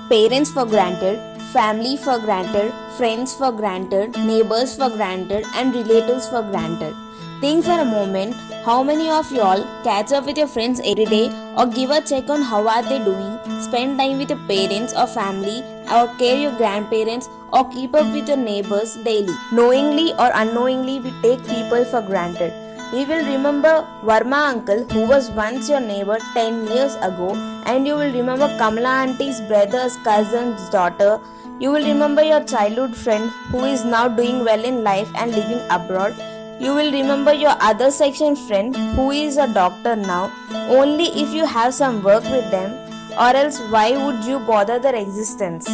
parents for granted, family for granted, friends for granted, neighbors for granted, and relatives for granted. Think for a moment how many of y'all catch up with your friends every day or give a check on how are they doing, spend time with your parents or family or care your grandparents or keep up with your neighbors daily. Knowingly or unknowingly we take people for granted. We will remember Varma uncle who was once your neighbor 10 years ago, and you will remember Kamala auntie's brother's cousin's daughter. You will remember your childhood friend who is now doing well in life and living abroad. You will remember your other section friend who is a doctor now only if you have some work with them, or else why would you bother their existence?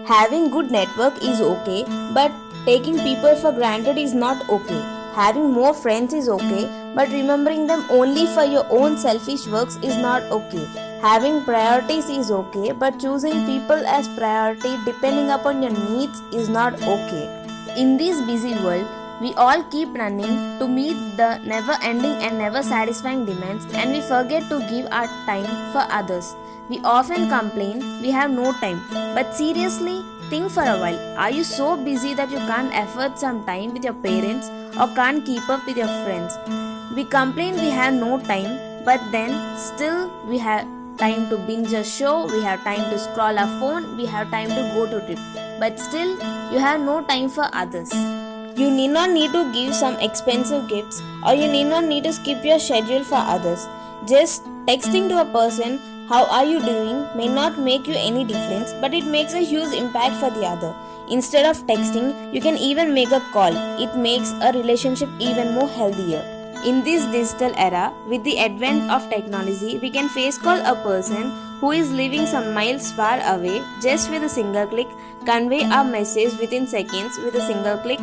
Having good network is okay, but taking people for granted is not okay. Having more friends is okay, but remembering them only for your own selfish works is not okay. Having priorities is okay, but choosing people as priority depending upon your needs is not okay. In this busy world, we all keep running to meet the never-ending and never-satisfying demands, and we forget to give our time for others. We often complain we have no time, but seriously, think for a while. Are you so busy that you can't afford some time with your parents or can't keep up with your friends? We complain we have no time, but then still we have time to binge a show, we have time to scroll our phone, we have time to go to trip, but still you have no time for others. You need not need to give some expensive gifts, or you need not need to skip your schedule for others. Just texting to a person, "How are you doing?" may not make you any difference, but it makes a huge impact for the other. Instead of texting, you can even make a call. It makes a relationship even more healthier. In this digital era, with the advent of technology, we can face call a person who is living some miles far away just with a single click, convey our message within seconds with a single click,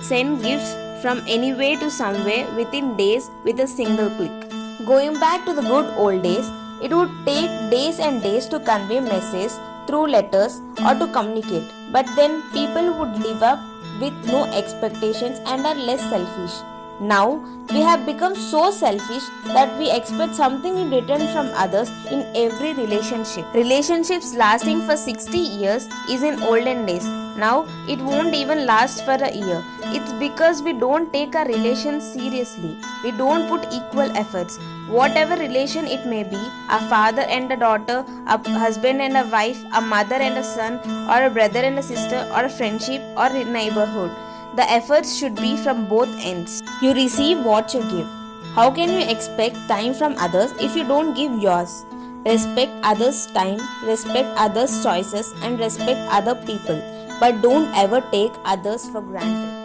send gifts from anywhere to somewhere within days with a single click. Going back to the good old days, it would take days and days to convey messages through letters or to communicate, but then people would live up with no expectations and are less selfish. Now, we have become so selfish that we expect something in return from others in every relationship. Relationships lasting for 60 years is in olden days. Now, it won't even last for a year. It's because we don't take our relations seriously. We don't put equal efforts. Whatever relation it may be, a father and a daughter, a husband and a wife, a mother and a son, or a brother and a sister, or a friendship, or a neighborhood. The efforts should be from both ends. You receive what you give. How can you expect time from others if you don't give yours? Respect others' time, respect others' choices, and respect other people. But don't ever take others for granted.